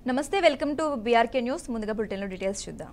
నమస్తే welcome to BRK news ముందుగా బులెటిన్లో డీటెయిల్స్ చూద్దాం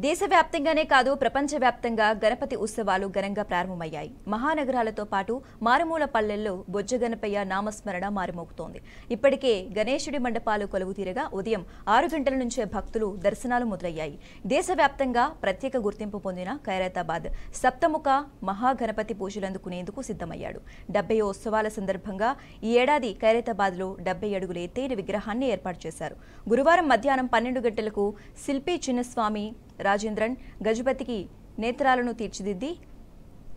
దేశవ్యాప్తంగానే కాదు ప్రపంచవ్యాప్తంగా గణపతి ఉత్సవాలు ఘనంగా ప్రారంభమయ్యాయి మహానగరాలతో పాటు మారుమూల పల్లెల్లో బొజ్జ గణపయ్య నామస్మరణ మారుమోగుతోంది ఇప్పటికే గణేశుడి మండపాలు కొలువు తీరగా ఉదయం 6 గంటల నుంచే భక్తులు దర్శనాలు మొదలయ్యాయి దేశవ్యాప్తంగా ప్రత్యేక గుర్తింపు పొందిన ఖైరతాబాద్ సప్తముఖ మహాగణపతి పూజలందుకునేందుకు సిద్ధమయ్యాడు 70 ఉత్సవాల సందర్భంగా ఈ ఏడాది ఖైరతాబాద్లో 70 అడుగుల ఎత్తైన విగ్రహాన్ని ఏర్పాటు చేశారు గురువారం మధ్యాహ్నం 12 గంటలకు శిల్పి చిన్నస్వామి రాజేంద్రన్ గజపతికి నేత్రాలను తీర్చిదిద్ది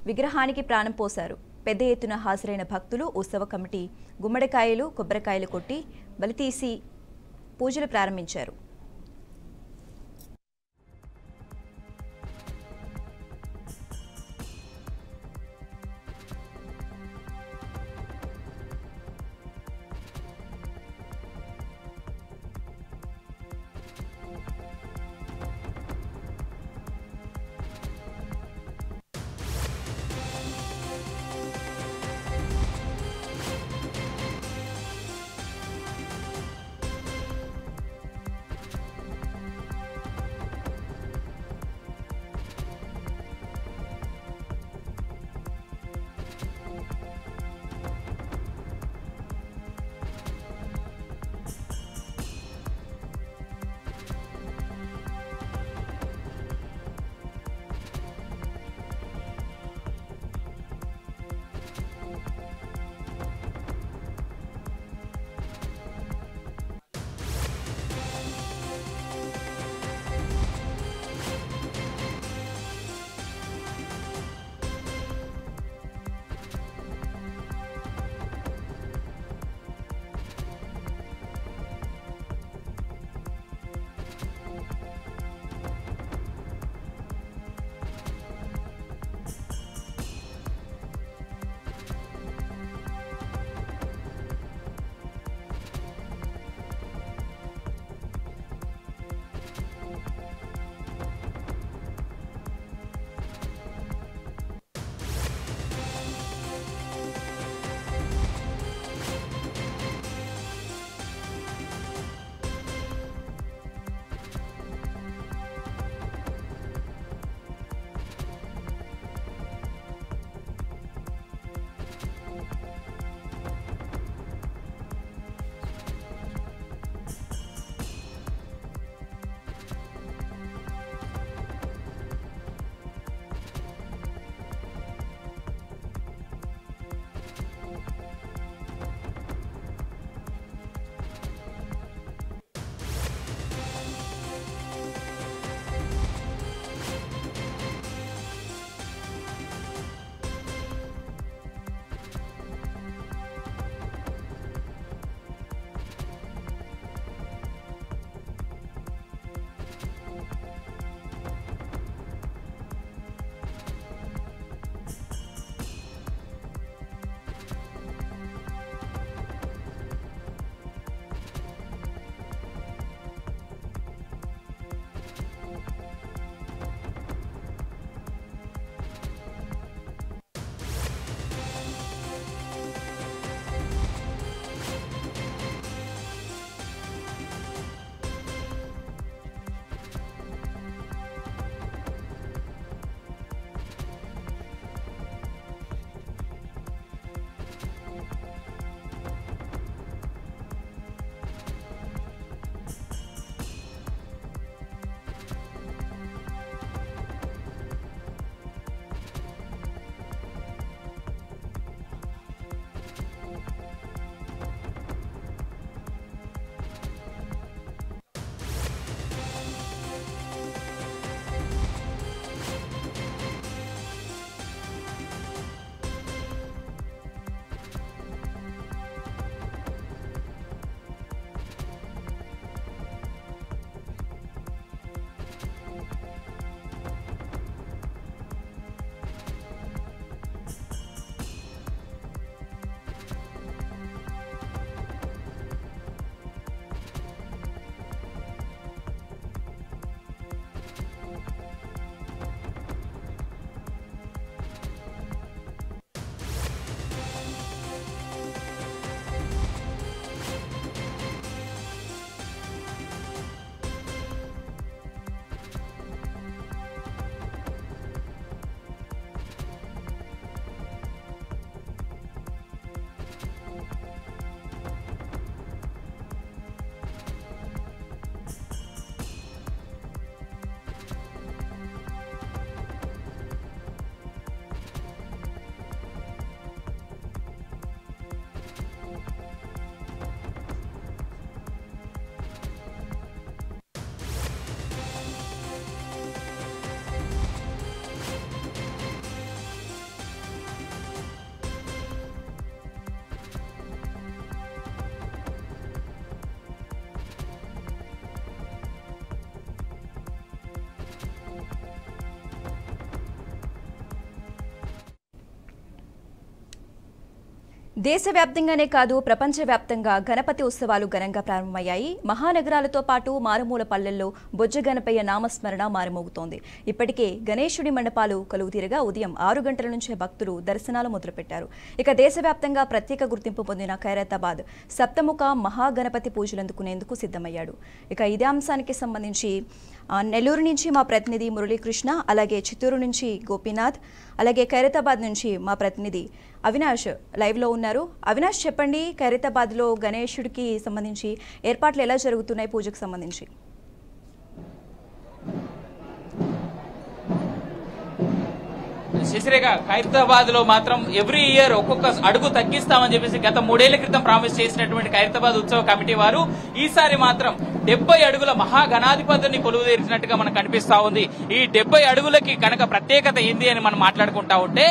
విగ్రహానికి ప్రాణం పోశారు పెద్ద ఎత్తున హాజరైన భక్తులు ఉత్సవ కమిటీ గుమ్మడికాయలు కొబ్బరికాయలు కొట్టి బలితీసి పూజలు ప్రారంభించారు దేశవ్యాప్తంగానే కాదు ప్రపంచవ్యాప్తంగా గణపతి ఉత్సవాలు ఘనంగా ప్రారంభమయ్యాయి. మహానగరాలతో పాటు మారుమూల పల్లెల్లో బొజ్జ గణపయ్య నామస్మరణ మారుమోగుతోంది. ఇప్పటికే గణేశుడి మండపాలు కలుగుతీరగా ఉదయం 6 గంటల నుంచే భక్తులు దర్శనాలు మొదలుపెట్టారు. ఇక దేశవ్యాప్తంగా ప్రత్యేక గుర్తింపు పొందిన ఖైరతాబాద్ సప్తముఖ మహాగణపతి పూజలు అందుకునేందుకు సిద్ధమయ్యాడు. ఇక ఇదే అంశానికి సంబంధించి నెల్లూరు నుంచి మా ప్రతినిధి మురళీకృష్ణ, అలాగే చిత్తూరు నుంచి గోపీనాథ్, అలాగే ఖైరతాబాద్ నుంచి మా ప్రతినిధి అవినాష్ లైవ్లో ఉన్నారు. అవినాష్, చెప్పండి, ఖైరతాబాద్లో గణేశుడికి సంబంధించి ఏర్పాట్లు ఎలా జరుగుతున్నాయి పూజకు సంబంధించి? శశిరేఖ, ఖైరతాబాద్ లో మాత్రం ఎవ్రీ ఇయర్ ఒక్కొక్క అడుగు తగ్గిస్తామని చెప్పేసి గత 3 ఏళ్ల క్రితం ప్రామిస్ చేసినటువంటి ఖైరతాబాద్ ఉత్సవ కమిటీ వారు ఈసారి మాత్రం 70 అడుగుల మహాగణాధిపతిని కొలువుదీర్చినట్టుగా మనకు కనిపిస్తా ఉంది. ఈ 70 అడుగులకి కనుక ప్రత్యేకత ఏంది అని మనం మాట్లాడుకుంటా ఉంటే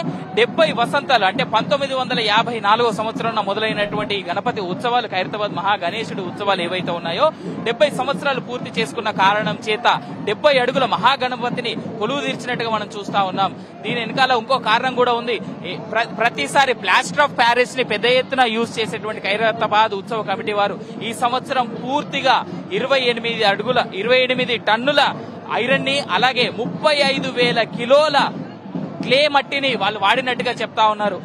70 వసంతాలు అంటే 1954 సంవత్సరంలో మొదలైనటువంటి ఈ గణపతి ఉత్సవాలు, ఖైరతాబాద్ మహాగణేశుడి ఉత్సవాలు ఏవైతే ఉన్నాయో 70 సంవత్సరాలు పూర్తి చేసుకున్న కారణం చేత 70 అడుగుల మహాగణపతిని కొలువుదీర్చినట్టుగా మనం చూస్తా ఉన్నాం. దీని వెనకాల ఇంకో కారణం కూడా ఉంది. ప్రతిసారి ప్లాస్టర్ ఆఫ్ ప్యారిస్ ని పెద్ద ఎత్తున యూజ్ చేసేటువంటి ఖైరతాబాద్ ఉత్సవ కమిటీ వారు ఈ సంవత్సరం పూర్తిగా 28 టన్నుల ఐరన్ ని, అలాగే 35,000 కిలోల క్లే మట్టిని వాళ్ళు వాడినట్టుగా చెప్తా ఉన్నారు.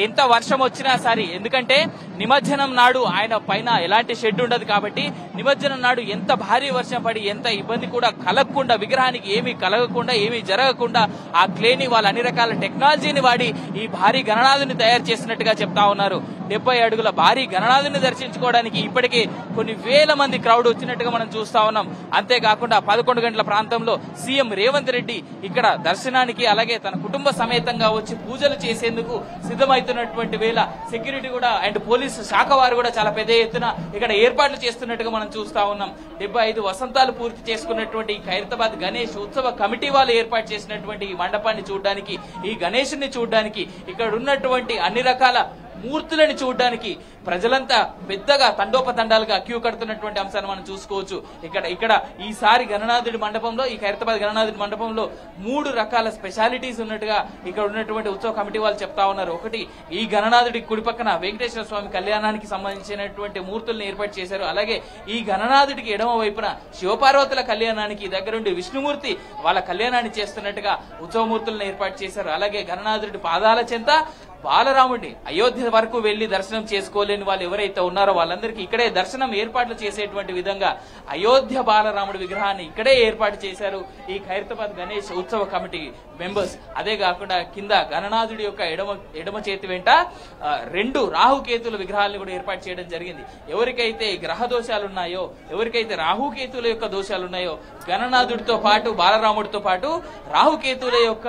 ఎంత వర్షం వచ్చినా సరే, ఎందుకంటే నిమజ్జనం నాడు ఆయన పైన ఎలాంటి షెడ్ ఉండదు కాబట్టి నిమజ్జనం నాడు ఎంత భారీ వర్షం పడి ఎంత ఇబ్బంది కూడా కలగకుండా, విగ్రహానికి ఏమీ కలగకుండా ఏమీ జరగకుండా ఆ క్లేని వాళ్ళు అన్ని రకాల టెక్నాలజీని వాడి ఈ భారీ గణనాథుని తయారు చేసినట్టుగా చెప్తా ఉన్నారు. 70 అడుగుల భారీ గణనాథుని దర్శించుకోవడానికి ఇప్పటికే కొన్ని వేల మంది క్రౌడ్ వచ్చినట్టుగా మనం చూస్తా ఉన్నాం. అంతేకాకుండా 11 గంటల ప్రాంతంలో సీఎం రేవంత్ రెడ్డి ఇక్కడ దర్శనానికి అలాగే తన కుటుంబ సమేతంగా వచ్చి పూజలు చేసేందుకు సిద్ధమవుతున్నటువంటి వేళ సెక్యూరిటీ కూడా అండ్ పోలీసు శాఖ వారు కూడా చాలా పెద్ద ఎత్తున ఇక్కడ ఏర్పాట్లు చేస్తున్నట్టుగా మనం చూస్తా ఉన్నాం. 75 వసంతాలు పూర్తి చేసుకున్నటువంటి ఖైరతాబాద్ గణేష్ ఉత్సవ కమిటీ వాళ్ళు ఏర్పాటు చేసినటువంటి ఈ మండపాన్ని చూడడానికి, ఈ గణేశుని చూడడానికి, ఇక్కడ ఉన్నటువంటి అన్ని రకాల మూర్తులను చూడడానికి ప్రజలంతా పెద్దగా తండోపతండాలుగా క్యూ కడుతున్నటువంటి అంశాన్ని మనం చూసుకోవచ్చు. ఇక్కడ ఈసారి గణనాథుడి మండపంలో, ఈ ఖైరతాబాద్ గణనాథుడి మండపంలో 3 రకాల స్పెషాలిటీస్ ఉన్నట్టుగా ఇక్కడ ఉన్నటువంటి ఉత్సవ కమిటీ వాళ్ళు చెప్తా ఉన్నారు. ఒకటి, ఈ గణనాథుడి కుడి పక్కన వెంకటేశ్వర స్వామి కళ్యాణానికి సంబంధించినటువంటి మూర్తులను ఏర్పాటు చేశారు. అలాగే ఈ గణనాథుడికి ఎడమ వైపున శివపార్వతుల కళ్యాణానికి దగ్గరుండి విష్ణుమూర్తి వాళ్ళ కళ్యాణాన్ని చేస్తున్నట్టుగా ఉత్సవమూర్తులను ఏర్పాటు చేశారు. అలాగే గణనాథుడి పాదాల చెంత బాలరాముడిని అయోధ్య వరకు వెళ్లి దర్శనం చేసుకోలేని వాళ్ళు ఎవరైతే ఉన్నారో వాళ్ళందరికీ ఇక్కడే దర్శనం ఏర్పాట్లు చేసేటువంటి విధంగా అయోధ్య బాలరాముడి విగ్రహాన్ని ఇక్కడే ఏర్పాటు చేశారు ఈ ఖైరతాబాద్ గణేష్ ఉత్సవ కమిటీ మెంబర్స్. అదే కాకుండా కింద గణనాథుడి యొక్క ఎడమ చేతి వెంట 2 రాహుకేతుల విగ్రహాలను కూడా ఏర్పాటు చేయడం జరిగింది. ఎవరికైతే గ్రహ దోషాలు ఉన్నాయో, ఎవరికైతే రాహుకేతుల యొక్క దోషాలు ఉన్నాయో, గణనాథుడితో పాటు బాలరాముడితో పాటు రాహుకేతుల యొక్క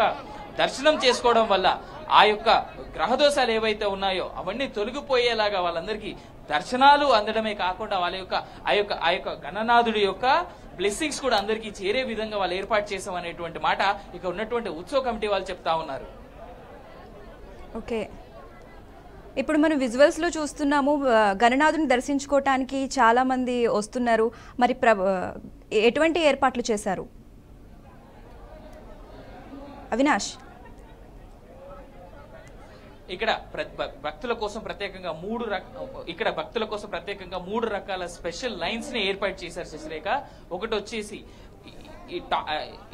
దర్శనం చేసుకోవడం వల్ల ఆ యొక్క గ్రహదోషాలు ఏవైతే ఉన్నాయో అవన్నీ తొలగిపోయేలాగా వాళ్ళందరికీ దర్శనాలు అందడమే కాకుండా వాళ్ళ యొక్క ఆ యొక్క గణనాథుడి యొక్క బ్లెస్సింగ్స్ కూడా అందరికీ చేరే విధంగా వాళ్ళు ఏర్పాటు చేసాం అనేటువంటి మాట ఇక ఉన్నటువంటి ఉత్సవ కమిటీ వాళ్ళు చెప్తా ఉన్నారు. ఓకే, ఇప్పుడు మనం విజువల్స్ లో చూస్తున్నాము, గణనాథుని దర్శించుకోవటానికి చాలా మంది వస్తున్నారు. మరి ఎటువంటి ఏర్పాట్లు చేశారు అవినాష్? ఇక్కడ భక్తుల కోసం ప్రత్యేకంగా 3 రకాల స్పెషల్ లైన్స్ ని ఏర్పాటు చేశారు శశిరేఖ. ఒకటి వచ్చేసి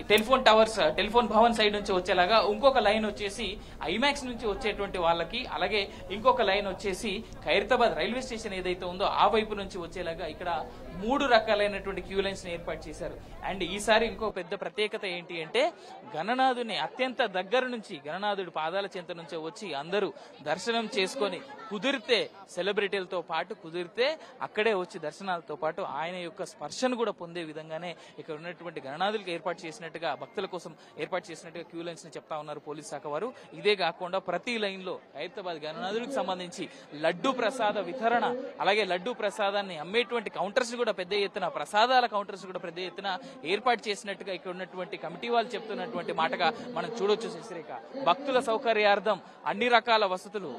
telephone towers, telephone Bhavan side నుంచి వచ్చేలాగా, ఇంకొక లైన్ వచ్చేసి ఐమాక్స్ నుంచి వచ్చేటువంటి వాళ్ళకి, అలాగే ఇంకొక లైన్ వచ్చేసి ఖైరతాబాద్ రైల్వే స్టేషన్ ఏదైతే ఉందో ఆ వైపు నుంచి వచ్చేలాగా ఇక్కడ 3 రకాలైనటువంటి క్యూ లైన్స్ ని ఏర్పాటు చేశారు. అండ్ ఈసారి ఇంకో పెద్ద ప్రత్యేకత ఏంటి అంటే గణనాథుని అత్యంత దగ్గర నుంచి, గణనాథుడి పాదాల చెంత నుంచి వచ్చి అందరూ దర్శనం చేసుకొని కుదిరితే సెలబ్రిటీలతో పాటు, కుదిరితే అక్కడే వచ్చి దర్శనాలతో పాటు ఆయన యొక్క స్పర్శను కూడా పొందే విధంగానే ఇక్కడ ఉన్నటువంటి గణనాథులకు ఏర్పాటు చేసినట్టుగా, భక్తుల కోసం ఏర్పాటు చేసినట్టుగా క్యూ లైన్స్ ని చెప్తా ఉన్నారు పోలీస్ శాఖ వారు. ఇదే కాకుండా ప్రతి లైన్ లో ఖైరతాబాద్ గణనాథుడికి సంబంధించి లడ్డు ప్రసాద వితరణ, అలాగే లడ్డు ప్రసాదాన్ని అమ్మేటువంటి కౌంటర్స్ కూడా కూడా పెద్ద ఎత్తున, ప్రసాదాల కౌంటర్స్ కూడా పెద్ద ఎత్తున ఏర్పాటు చేసినట్టుగా ఇక్కడ ఉన్నటువంటి కమిటీ వాళ్ళు చెప్తున్నటువంటి మాటగా మనం చూడొచ్చు. శశిరేఖ, భక్తుల సౌకర్యార్థం అన్ని రకాల వసతులు,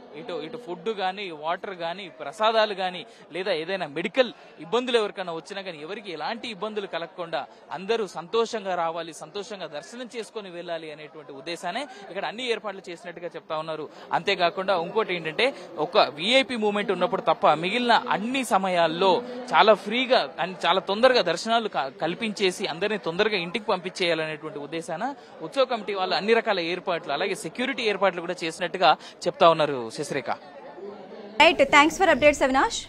ఇటు ఫుడ్ గానీ, వాటర్ గానీ, ప్రసాదాలు గానీ, లేదా ఏదైనా మెడికల్ ఇబ్బందులు ఎవరికైనా వచ్చినా కానీ ఎవరికి ఎలాంటి ఇబ్బందులు కలగకుండా అందరూ సంతోషంగా రావాలి, సంతోషంగా దర్శనం చేసుకుని వెళ్ళాలి అనేటువంటి ఉద్దేశాన్ని ఇక్కడ అన్ని ఏర్పాట్లు చేసినట్టుగా చెప్తా ఉన్నారు. అంతేకాకుండా ఇంకోటి ఏంటంటే, ఒక విఐపి మూవ్మెంట్ ఉన్నప్పుడు తప్ప మిగిలిన అన్ని సమయాల్లో చాలా ఫ్రీగా అండ్ చాలా తొందరగా దర్శనాలు కల్పించేసి అందరినీ తొందరగా ఇంటికి పంపించేయాలనేటువంటి ఉద్దేశాన ఉత్సవ కమిటీ వాళ్ళు అన్ని రకాల ఏర్పాట్లు, అలాగే సెక్యూరిటీ ఏర్పాట్లు కూడా చేసినట్టుగా చెప్తా ఉన్నారు. Sasirekha, right, thanks for updates Avinash.